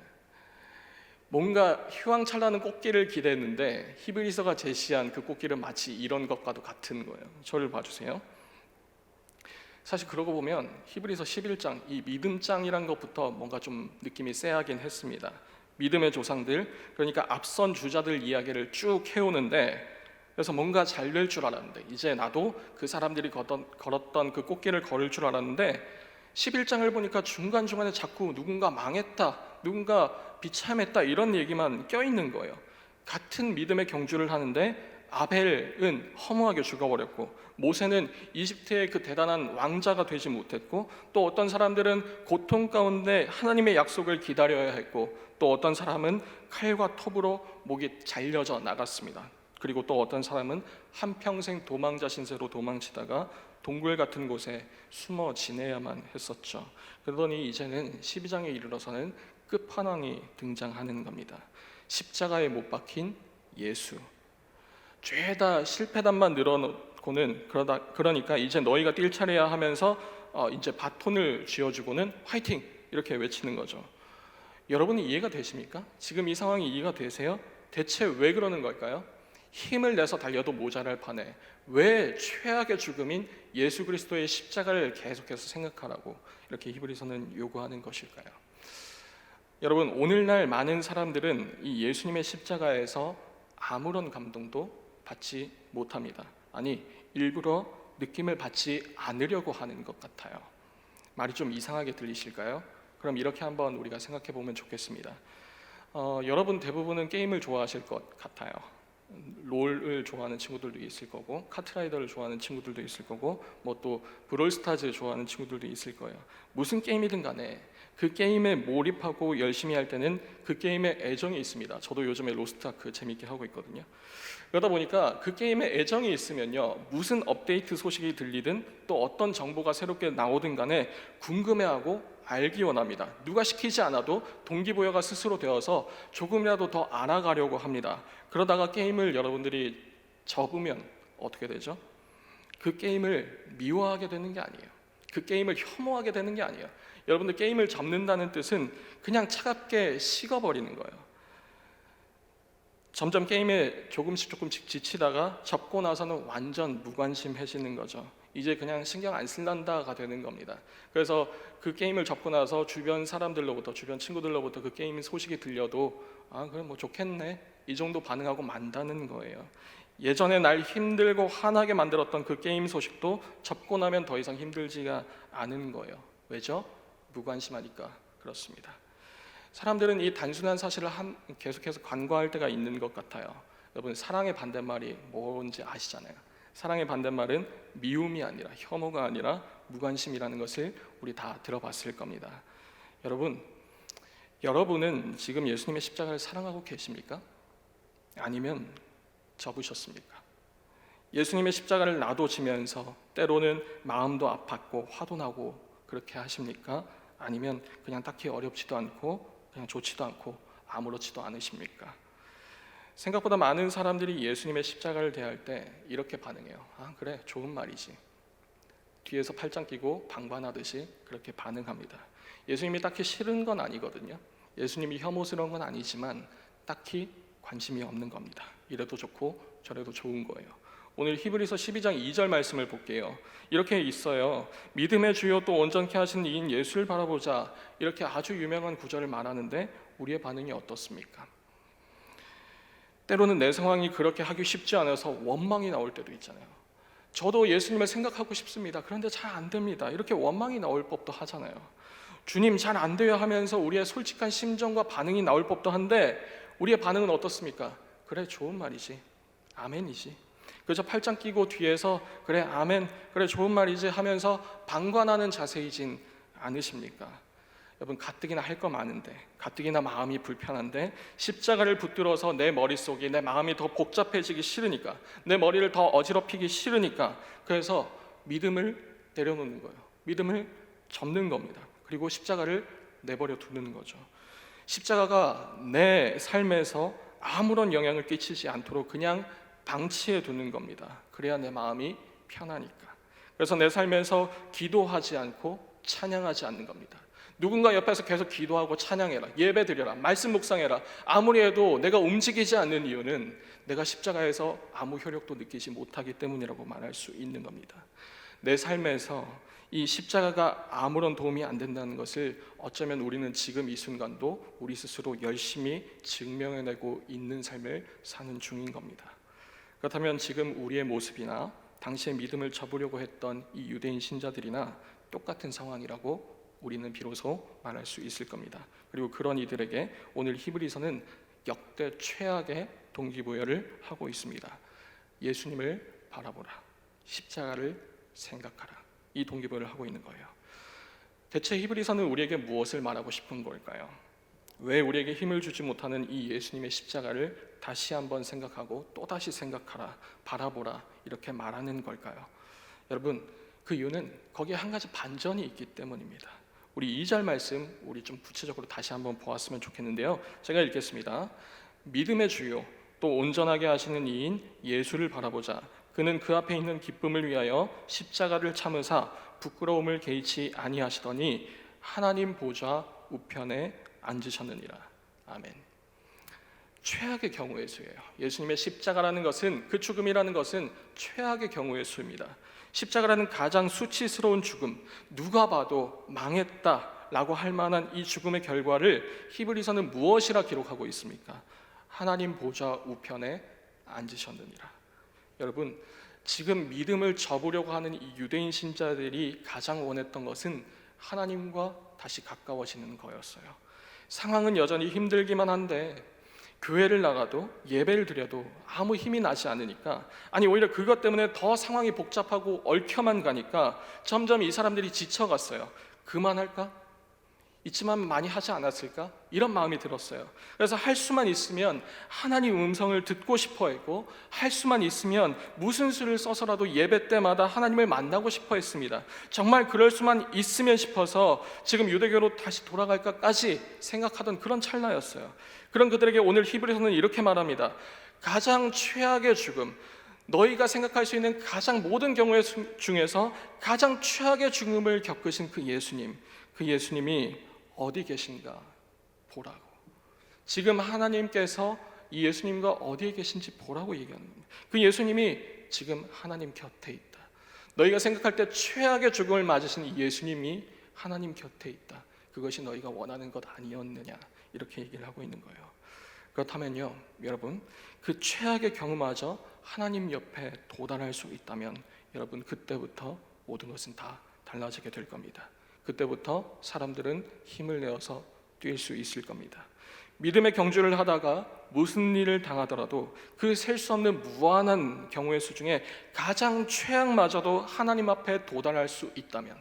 뭔가 휘황찬란한 꽃길을 기대했는데 히브리서가 제시한 그 꽃길은 마치 이런 것과도 같은 거예요. 저를 봐주세요. 사실 그러고 보면 히브리서 11장, 이 믿음장이란 것부터 뭔가 좀 느낌이 쎄하긴 했습니다. 믿음의 조상들, 그러니까 앞선 주자들 이야기를 쭉 해오는데, 그래서 뭔가 잘 될 줄 알았는데, 이제 나도 그 사람들이 걸었던 그 꽃길을 걸을 줄 알았는데 11장을 보니까 중간중간에 자꾸 누군가 망했다, 누군가 비참했다, 이런 얘기만 껴있는 거예요. 같은 믿음의 경주를 하는데 아벨은 허무하게 죽어버렸고, 모세는 이집트의 그 대단한 왕자가 되지 못했고, 또 어떤 사람들은 고통 가운데 하나님의 약속을 기다려야 했고, 또 어떤 사람은 칼과 톱으로 목이 잘려져 나갔습니다. 그리고 또 어떤 사람은 한평생 도망자 신세로 도망치다가 동굴 같은 곳에 숨어 지내야만 했었죠. 그러더니 이제는 12장에 이르러서는 끝판왕이 등장하는 겁니다. 십자가에 못 박힌 예수. 죄다 실패담만 늘어놓고는 그러니까 이제 너희가 뛸 차례야 하면서 이제 바톤을 쥐어주고는 화이팅! 이렇게 외치는 거죠. 여러분이 이해가 되십니까? 지금 이 상황이 이해가 되세요? 대체 왜 그러는 걸까요? 힘을 내서 달려도 모자랄 판에 왜 최악의 죽음인 예수 그리스도의 십자가를 계속해서 생각하라고 이렇게 히브리서는 요구하는 것일까요? 여러분, 오늘날 많은 사람들은 이 예수님의 십자가에서 아무런 감동도 받지 못합니다. 아니, 일부러 느낌을 받지 않으려고 하는 것 같아요. 말이 좀 이상하게 들리실까요? 그럼 이렇게 한번 우리가 생각해 보면 좋겠습니다. 여러분 대부분은 게임을 좋아하실 것 같아요. 롤을 좋아하는 친구들도 있을 거고, 카트라이더를 좋아하는 친구들도 있을 거고, 뭐 또 브롤스타즈 좋아하는 친구들도 있을 거예요. 무슨 게임이든 간에 그 게임에 몰입하고 열심히 할 때는 그 게임에 애정이 있습니다. 저도 요즘에 로스트아크 재밌게 하고 있거든요. 그러다 보니까 그 게임에 애정이 있으면요, 무슨 업데이트 소식이 들리든 또 어떤 정보가 새롭게 나오든 간에 궁금해하고 알기 원합니다. 누가 시키지 않아도 동기부여가 스스로 되어서 조금이라도 더 알아가려고 합니다. 그러다가 게임을 여러분들이 접으면 어떻게 되죠? 그 게임을 미워하게 되는 게 아니에요. 그 게임을 혐오하게 되는 게 아니에요. 여러분들 게임을 접는다는 뜻은 그냥 차갑게 식어버리는 거예요. 점점 게임에 조금씩 지치다가 접고 나서는 완전 무관심해지는 거죠. 이제 그냥 신경 안 쓸란다가 되는 겁니다. 그래서 그 게임을 접고 나서 주변 사람들로부터, 주변 친구들로부터 그 게임 소식이 들려도 그래 뭐 좋겠네 이 정도 반응하고 만다는 거예요. 예전에 날 힘들고 화나게 만들었던 그 게임 소식도 접고 나면 더 이상 힘들지가 않은 거예요. 왜죠? 무관심하니까 그렇습니다. 사람들은 이 단순한 사실을 계속해서 간과할 때가 있는 것 같아요. 여러분, 사랑의 반대말이 뭔지 아시잖아요. 사랑의 반대말은 미움이 아니라, 혐오가 아니라 무관심이라는 것을 우리 다 들어봤을 겁니다. 여러분은 지금 예수님의 십자가를 사랑하고 계십니까? 아니면 접으셨습니까? 예수님의 십자가를 나도 지면서 때로는 마음도 아팠고 화도 나고 그렇게 하십니까? 아니면 그냥 딱히 어렵지도 않고 그냥 좋지도 않고 아무렇지도 않으십니까? 생각보다 많은 사람들이 예수님의 십자가를 대할 때 이렇게 반응해요. 그래, 좋은 말이지. 뒤에서 팔짱 끼고 방관하듯이 그렇게 반응합니다. 예수님이 딱히 싫은 건 아니거든요. 예수님이 혐오스러운 건 아니지만 딱히 관심이 없는 겁니다. 이래도 좋고 저래도 좋은 거예요. 오늘 히브리서 12장 2절 말씀을 볼게요. 이렇게 있어요. 믿음의 주요 또 온전케 하시는 이인 예수를 바라보자. 이렇게 아주 유명한 구절을 말하는데 우리의 반응이 어떻습니까? 때로는 내 상황이 그렇게 하기 쉽지 않아서 원망이 나올 때도 있잖아요. 저도 예수님을 생각하고 싶습니다. 그런데 잘 안 됩니다. 이렇게 원망이 나올 법도 하잖아요. 주님 잘 안 돼요 하면서 우리의 솔직한 심정과 반응이 나올 법도 한데 우리의 반응은 어떻습니까? 그래, 좋은 말이지. 아멘이지. 그저 팔짱 끼고 뒤에서 그래, 아멘, 그래, 좋은 말이지 하면서 방관하는 자세이진 않으십니까? 여러분, 가뜩이나 할 거 많은데, 가뜩이나 마음이 불편한데 십자가를 붙들어서 내 머릿속이, 내 마음이 더 복잡해지기 싫으니까, 내 머리를 더 어지럽히기 싫으니까 그래서 믿음을 내려놓는 거예요. 믿음을 접는 겁니다. 그리고 십자가를 내버려 두는 거죠. 십자가가 내 삶에서 아무런 영향을 끼치지 않도록 그냥 방치해 두는 겁니다. 그래야 내 마음이 편하니까. 그래서 내 삶에서 기도하지 않고 찬양하지 않는 겁니다. 누군가 옆에서 계속 기도하고 찬양해라, 예배 드려라, 말씀 묵상해라 아무리 해도 내가 움직이지 않는 이유는 내가 십자가에서 아무 효력도 느끼지 못하기 때문이라고 말할 수 있는 겁니다. 내 삶에서 이 십자가가 아무런 도움이 안 된다는 것을 어쩌면 우리는 지금 이 순간도 우리 스스로 열심히 증명해내고 있는 삶을 사는 중인 겁니다. 그렇다면 지금 우리의 모습이나 당시의 믿음을 접으려고 했던 이 유대인 신자들이나 똑같은 상황이라고 우리는 비로소 말할 수 있을 겁니다. 그리고 그런 이들에게 오늘 히브리서는 역대 최악의 동기부여를 하고 있습니다. 예수님을 바라보라, 십자가를 생각하라, 이 동기부여를 하고 있는 거예요. 대체 히브리서는 우리에게 무엇을 말하고 싶은 걸까요? 왜 우리에게 힘을 주지 못하는 이 예수님의 십자가를 다시 한번 생각하고 또다시 생각하라, 바라보라 이렇게 말하는 걸까요? 여러분, 그 이유는 거기에 한 가지 반전이 있기 때문입니다. 우리 2절 말씀 우리 좀 구체적으로 다시 한번 보았으면 좋겠는데요. 제가 읽겠습니다. 믿음의 주요 또 온전하게 하시는 이인 예수를 바라보자. 그는 그 앞에 있는 기쁨을 위하여 십자가를 참으사 부끄러움을 개의치 아니하시더니 하나님 보좌 우편에 앉으셨느니라. 아멘. 최악의 경우의 수예요. 예수님의 십자가라는 것은, 그 죽음이라는 것은 최악의 경우의 수입니다. 십자가라는 가장 수치스러운 죽음, 누가 봐도 망했다라고 할 만한 이 죽음의 결과를 히브리서는 무엇이라 기록하고 있습니까? 하나님 보좌 우편에 앉으셨느니라. 여러분, 지금 믿음을 접으려고 하는 이 유대인 신자들이 가장 원했던 것은 하나님과 다시 가까워지는 거였어요. 상황은 여전히 힘들기만 한데 교회를 나가도 예배를 드려도 아무 힘이 나지 않으니까, 아니 오히려 그것 때문에 더 상황이 복잡하고 얽혀만 가니까 점점 이 사람들이 지쳐갔어요. 그만할까? 있지만 많이 하지 않았을까? 이런 마음이 들었어요. 그래서 할 수만 있으면 하나님 음성을 듣고 싶어 했고, 할 수만 있으면 무슨 수를 써서라도 예배 때마다 하나님을 만나고 싶어 했습니다. 정말 그럴 수만 있으면 싶어서 지금 유대교로 다시 돌아갈까까지 생각하던 그런 찰나였어요. 그런 그들에게 오늘 히브리서는 이렇게 말합니다. 가장 최악의 죽음, 너희가 생각할 수 있는 가장 모든 경우의 중에서 가장 최악의 죽음을 겪으신 그 예수님, 그 예수님이 어디 계신가 보라고. 지금 하나님께서 이 예수님과 어디에 계신지 보라고 얘기하는 겁니다. 그 예수님이 지금 하나님 곁에 있다. 너희가 생각할 때 최악의 죽음을 맞으신 이 예수님이 하나님 곁에 있다. 그것이 너희가 원하는 것 아니었느냐, 이렇게 얘기를 하고 있는 거예요. 그렇다면요, 여러분, 그 최악의 경우마저 하나님 옆에 도달할 수 있다면 여러분, 그때부터 모든 것은 다 달라지게 될 겁니다. 그때부터 사람들은 힘을 내어서 뛸 수 있을 겁니다. 믿음의 경주를 하다가 무슨 일을 당하더라도 그 셀 수 없는 무한한 경우의 수 중에 가장 최악마저도 하나님 앞에 도달할 수 있다면,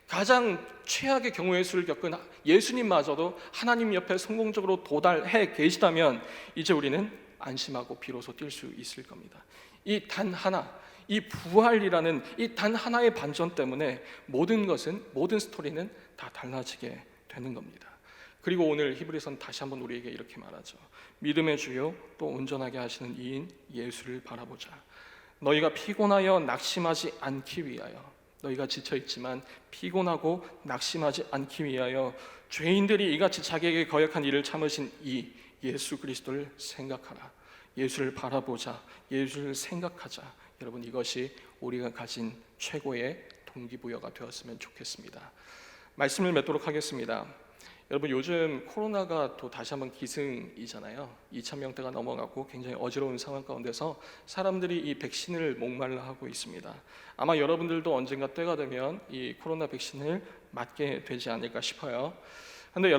가장 최악의 경우의 수를 겪은 예수님마저도 하나님 옆에 성공적으로 도달해 계시다면 이제 우리는 안심하고 비로소 뛸 수 있을 겁니다. 이 단 하나, 이 부활이라는 이 단 하나의 반전 때문에 모든 것은, 모든 스토리는 다 달라지게 되는 겁니다. 그리고 오늘 히브리서는 다시 한번 우리에게 이렇게 말하죠. 믿음의 주요 또 온전하게 하시는 이인 예수를 바라보자. 너희가 피곤하여 낙심하지 않기 위하여, 너희가 지쳐있지만 피곤하고 낙심하지 않기 위하여 죄인들이 이같이 자기에게 거역한 일을 참으신 이 예수 그리스도를 생각하라. 예수를 바라보자. 예수를 생각하자. 여러분, 이것이 우리가 가진 최고의 동기부여가 되었으면 좋겠습니다. 말씀을 맺도록 하겠습니다. 여러분, 요즘 코로나가 또 다시 한번 기승이잖아요. 2,000명대가 넘어가고 굉장히 어지러운 상황 가운데서 사람들이 이 백신을 목말라 하고 있습니다. 아마 여러분들도 언젠가 때가 되면 이 코로나 백신을 맞게 되지 않을까 싶어요. 그런데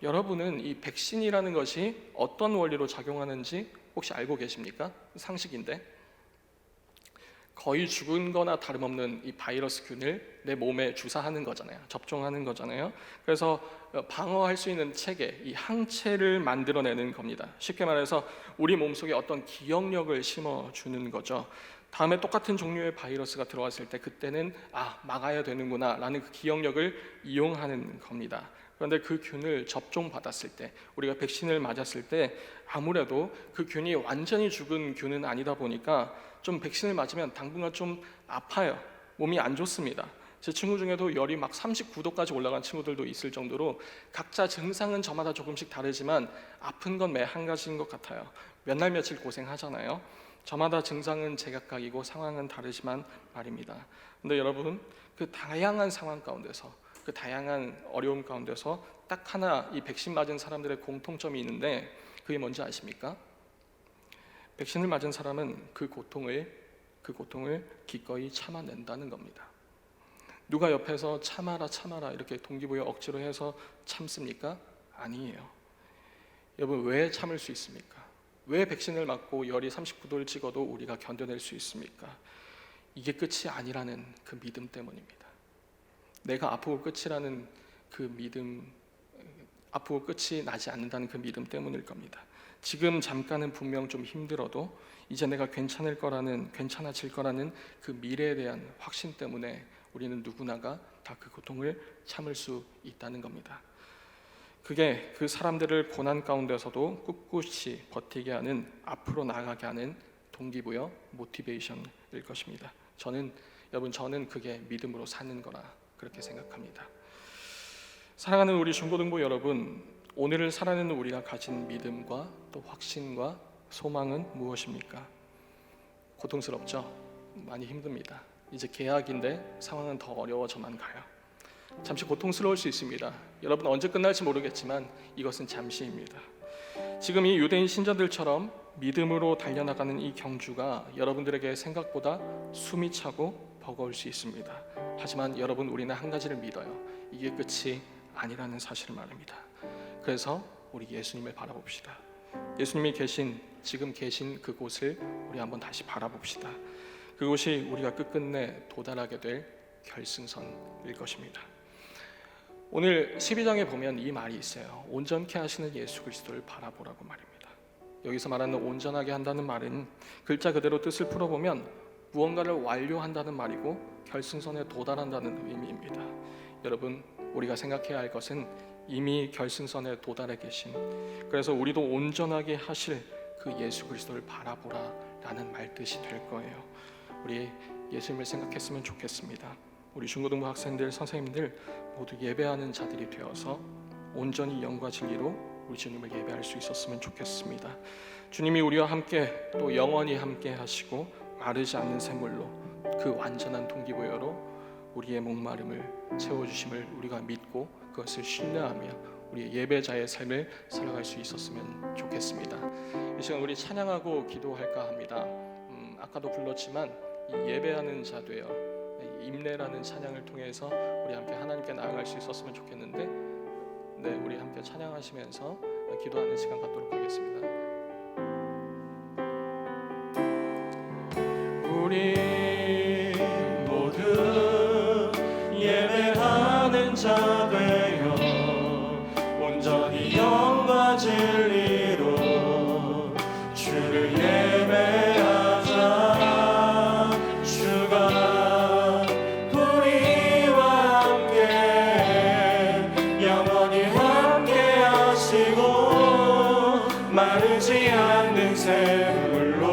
여러분은 이 백신이라는 것이 어떤 원리로 작용하는지 혹시 알고 계십니까? 상식인데, 거의 죽은 거나 다름없는 이 바이러스 균을 내 몸에 주사하는 거잖아요. 접종하는 거잖아요. 그래서 방어할 수 있는 체계, 이 항체를 만들어내는 겁니다. 쉽게 말해서 우리 몸속에 어떤 기억력을 심어주는 거죠. 다음에 똑같은 종류의 바이러스가 들어왔을 때 그때는 막아야 되는구나 라는 그 기억력을 이용하는 겁니다. 그런데 그 균을 접종받았을 때, 우리가 백신을 맞았을 때 아무래도 그 균이 완전히 죽은 균은 아니다 보니까 좀 백신을 맞으면 당분간 좀 아파요. 몸이 안 좋습니다. 제 친구 중에도 열이 막 39도까지 올라간 친구들도 있을 정도로 각자 증상은 저마다 조금씩 다르지만 아픈 건 매 한 가지인 것 같아요. 몇 날 며칠 고생하잖아요. 저마다 증상은 제각각이고 상황은 다르지만 말입니다. 근데 여러분, 그 다양한 상황 가운데서, 그 다양한 어려움 가운데서 딱 하나 이 백신 맞은 사람들의 공통점이 있는데 그게 뭔지 아십니까? 백신을 맞은 사람은 그 고통을 기꺼이 참아낸다는 겁니다. 누가 옆에서 참아라 이렇게 동기부여 억지로 해서 참습니까? 아니에요. 여러분, 왜 참을 수 있습니까? 왜 백신을 맞고 열이 39도를 찍어도 우리가 견뎌낼 수 있습니까? 이게 끝이 아니라는 그 믿음 때문입니다. 내가 아프고 끝이라는 그 믿음, 아프고 끝이 나지 않는다는 그 믿음 때문일 겁니다. 지금 잠깐은 분명 좀 힘들어도 이제 내가 괜찮아질 거라는 그 미래에 대한 확신 때문에 우리는 누구나가 다 그 고통을 참을 수 있다는 겁니다. 그게 그 사람들을 고난 가운데서도 꿋꿋이 버티게 하는, 앞으로 나아가게 하는 동기부여, 모티베이션일 것입니다. 저는 그게 믿음으로 사는 거라 그렇게 생각합니다. 사랑하는 우리 중고등부 여러분, 오늘을 살아내는 우리가 가진 믿음과 또 확신과 소망은 무엇입니까? 고통스럽죠? 많이 힘듭니다. 이제 개학인데 상황은 더 어려워져만 가요. 잠시 고통스러울 수 있습니다. 여러분, 언제 끝날지 모르겠지만 이것은 잠시입니다. 지금 이 유대인 신자들처럼 믿음으로 달려나가는 이 경주가 여러분들에게 생각보다 숨이 차고 버거울 수 있습니다. 하지만 여러분, 우리는 한 가지를 믿어요. 이게 끝이 아니라는 사실을 말합니다. 그래서 우리 예수님을 바라봅시다. 예수님이 지금 계신 그곳을 우리 한번 다시 바라봅시다. 그곳이 우리가 끝끝내 도달하게 될 결승선일 것입니다. 오늘 12장에 보면 이 말이 있어요. 온전케 하시는 예수 그리스도를 바라보라고 말입니다. 여기서 말하는 온전하게 한다는 말은 글자 그대로 뜻을 풀어보면 무언가를 완료한다는 말이고 결승선에 도달한다는 의미입니다. 여러분, 우리가 생각해야 할 것은 이미 결승선에 도달해 계신, 그래서 우리도 온전하게 하실 그 예수 그리스도를 바라보라 라는 말뜻이 될 거예요. 우리 예수님을 생각했으면 좋겠습니다. 우리 중고등부 학생들, 선생님들 모두 예배하는 자들이 되어서 온전히 영과 진리로 우리 주님을 예배할 수 있었으면 좋겠습니다. 주님이 우리와 함께 또 영원히 함께 하시고 마르지 않는 샘물로 그 완전한 동기부여로 우리의 목마름을 채워주심을 우리가 믿고 그것을 신뢰하며 우리의 예배자의 삶을 살아갈 수 있었으면 좋겠습니다. 이 시간 우리 찬양하고 기도할까 합니다. 아까도 불렀지만 이 예배하는 자 되어 임내라는 찬양을 통해서 우리 함께 하나님께 나아갈 수 있었으면 좋겠는데, 네, 우리 함께 찬양하시면서 기도하는 시간 갖도록 하겠습니다. 우리 모두 예배하는 자 되어 온전히 영과 진리로 주를 예배하자. 주가 우리와 함께 영원히 함께 하시고 마르지 않는 샘물로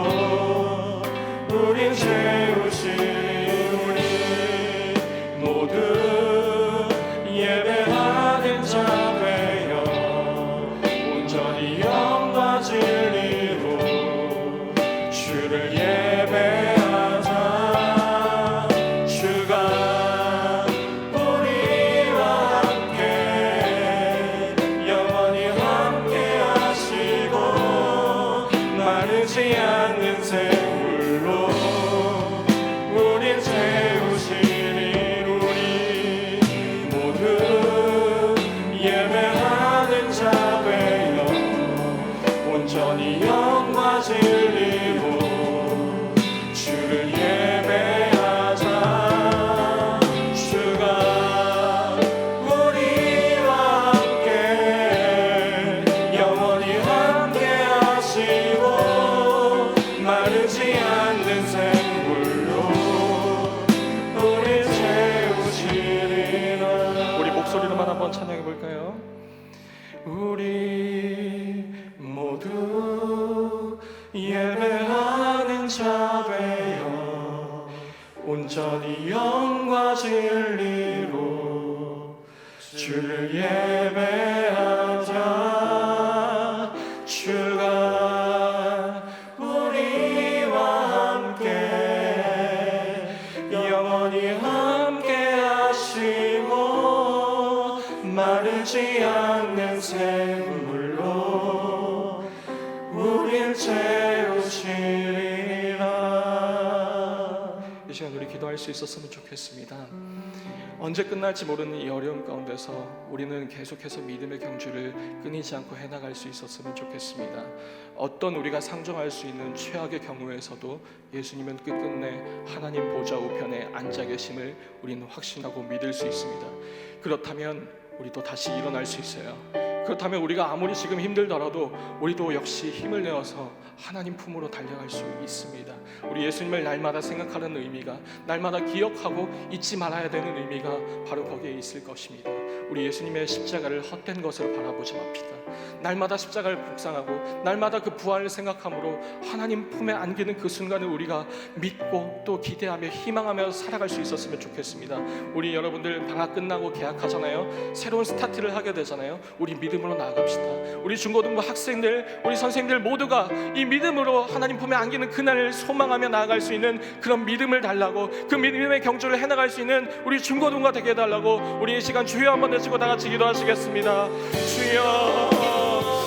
우린 채우시리. 우리 모두 예배하는 자 되어 온전히 영과 진리로 주를 예배하자. 주가 우리와 함께 영원히 함께 하시고 마르지 않는 샘물로 우린 채우시리. 우리 모두 예배하는 자 되어 온전히 영과 진리로 주를 예배하자. 주가 우리와 함께 영원히 함께 하시고 마르지 않는 샘물로 우리 채우시리라. 우리 목소리로만 한번 찬양해 볼까요? 우리 모두 예배하는 자 되어 온전히 영과 진리로 주를 예배하자. 주가 우리와 함께 영원히 함께 하시고 마르지 않는 샘물로 우릴 채우시리라. 이 시간 우리 기도할 수 있었으면 좋겠습니다. 언제 끝날지 모르는 이 어려움 가운데서 우리는 계속해서 믿음의 경주를 끊이지 않고 해나갈 수 있었으면 좋겠습니다. 어떤 우리가 상정할 수 있는 최악의 경우에서도 예수님은 끝끝내 하나님 보좌 우편에 앉아 계심을 우리는 확신하고 믿을 수 있습니다. 그렇다면 우리도 다시 일어날 수 있어요. 그렇다면 우리가 아무리 지금 힘들더라도 우리도 역시 힘을 내어서 하나님 품으로 달려갈 수 있습니다. 우리 예수님을 날마다 생각하는 의미가, 날마다 기억하고 잊지 말아야 되는 의미가 바로 거기에 있을 것입니다. 우리 예수님의 십자가를 헛된 것으로 바라보지 맙시다. 날마다 십자가를 묵상하고 날마다 그 부활을 생각함으로 하나님 품에 안기는 그 순간을 우리가 믿고 또 기대하며 희망하며 살아갈 수 있었으면 좋겠습니다. 우리 여러분들 방학 끝나고 개학하잖아요. 새로운 스타트를 하게 되잖아요. 우리 믿음으로 나아갑시다. 우리 중고등부 학생들, 우리 선생님들 모두가 이 믿음으로 하나님 품에 안기는 그날을 소망하며 나아갈 수 있는 그런 믿음을 달라고, 그 믿음의 경주를 해나갈 수 있는 우리 중고등부가 되게 해달라고 우리 이 시간 주여 한번 내시고 다 같이 기도하시겠습니다. 주여,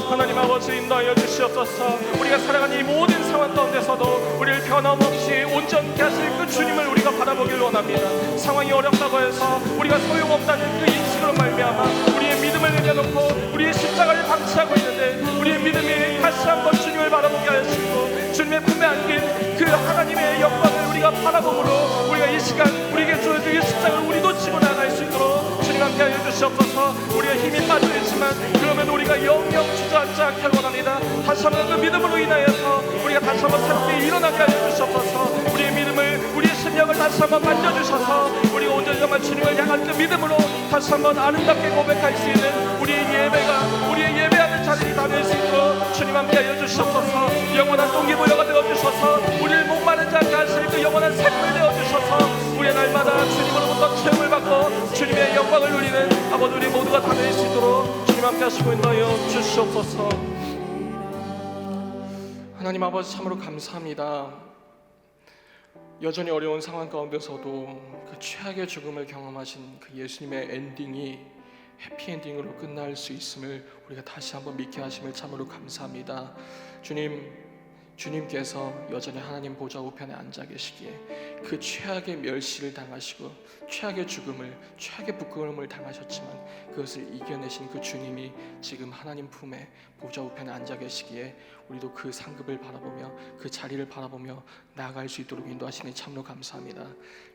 하나님 아버지 인도하여 주시옵소서. 우리가 살아가는 이 모든 상황 가운데서도 우리를 변함없이 온전케 하실 그 주님을 우리가 바라보길 원합니다. 상황이 어렵다고 해서 우리가 소용없다는 그 인식으로 말미암아 우리의 믿음을 내려놓고 우리의 십자가를 방치하고 있는데, 우리의 믿음이 다시 한번 주님을 바라보게 하시고 주님의 품에 안긴 그 하나님의 영광을 우리가 바라봄으로 우리가 이 시간 우리에게 주어진 그 십자가를 우리도 지고 나갈 수 있도록 주님 함께 하여 주시옵소서. 우리가 힘이 빠져있지만 그러면 우리가 영영 주저앉지 않게 원합니다. 다시 한번 그 믿음으로 인하여서 우리가 다시 한번 새롭게 일어나게 하여 주시옵소서. 우리의 믿음을, 우리의 심령을 다시 한번 만져주셔서 우리가 온전히 정말 주님을 향한 그 믿음으로 다시 한번 아름답게 고백할 수 있는 우리의 예배가, 우리의 예배하는 자들이 다 될 수 있도록 주님 함께 하여 주시옵소서. 영원한 동기부여가 되어주셔서 우리를 목마르지 않게 하실 그 영원한 샘물 되어주셔서 우리의 날마다 주님으로부터 체험을 받고 주님의 영광을 누리는 아버지 우리 모두가 다 될 수 있도록 주님 함께 하시고 인도하여 주시옵소서. 하나님 아버지 참으로 감사합니다. 여전히 어려운 상황 가운데서도 그 최악의 죽음을 경험하신 그 예수님의 엔딩이 해피엔딩으로 끝날 수 있음을 우리가 다시 한번 믿게 하심을 참으로 감사합니다. 주님께서 여전히 하나님 보좌 우편에 앉아 계시기에 그 최악의 멸시를 당하시고 최악의 죽음을, 최악의 부끄러움을 당하셨지만 그것을 이겨내신 그 주님이 지금 하나님 품에 보좌 우편에 앉아 계시기에 우리도 그 상급을 바라보며 그 자리를 바라보며 나아갈 수 있도록 인도하시니 참으로 감사합니다.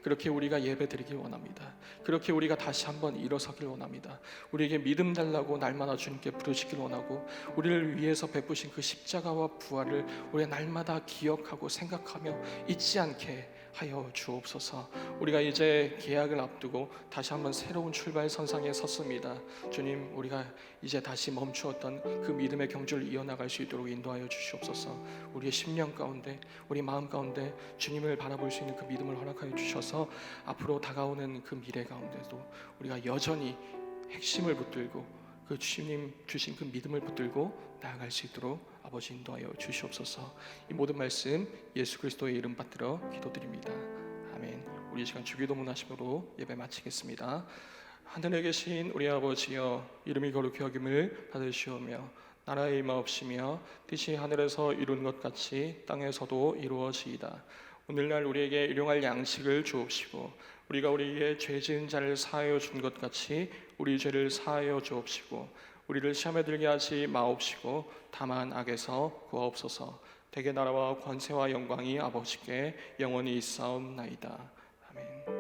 그렇게 우리가 예배 드리길 원합니다. 그렇게 우리가 다시 한번 일어서길 원합니다. 우리에게 믿음 달라고 날마다 주님께 부르시길 원하고 우리를 위해서 베푸신 그 십자가와 부활을 우리가 날마다 기억하고 생각하며 잊지 않게 하여 주옵소서. 우리가 이제 계약을 앞두고 다시 한번 새로운 출발 선상에 섰습니다. 주님, 우리가 이제 다시 멈추었던 그 믿음의 경주를 이어나갈 수 있도록 인도하여 주시옵소서. 우리의 심령 가운데, 우리 마음 가운데 주님을 바라볼 수 있는 그 믿음을 허락하여 주셔서 앞으로 다가오는 그 미래 가운데도 우리가 여전히 핵심을 붙들고 그 주님 주신 그 믿음을 붙들고 나아갈 수 있도록 아버지 인도하여 주시옵소서. 이 모든 말씀 예수 그리스도의 이름 받들어 기도드립니다. 아멘. 우리 시간 주기도문 하심으로 예배 마치겠습니다. 하늘에 계신 우리 아버지여, 이름이 거룩히 여김을 받으시오며 나라의 임하옵시며 뜻이 하늘에서 이룬 것 같이 땅에서도 이루어지이다. 오늘날 우리에게 일용할 양식을 주옵시고 우리가 우리의 죄 지은 자를 사하여 준 것 같이 우리 죄를 사하여 주옵시고 우리를 시험에 들게 하지 마옵시고 다만 악에서 구하옵소서. 대개 나라와 권세와 영광이 아버지께 영원히 있사옵나이다. 아멘.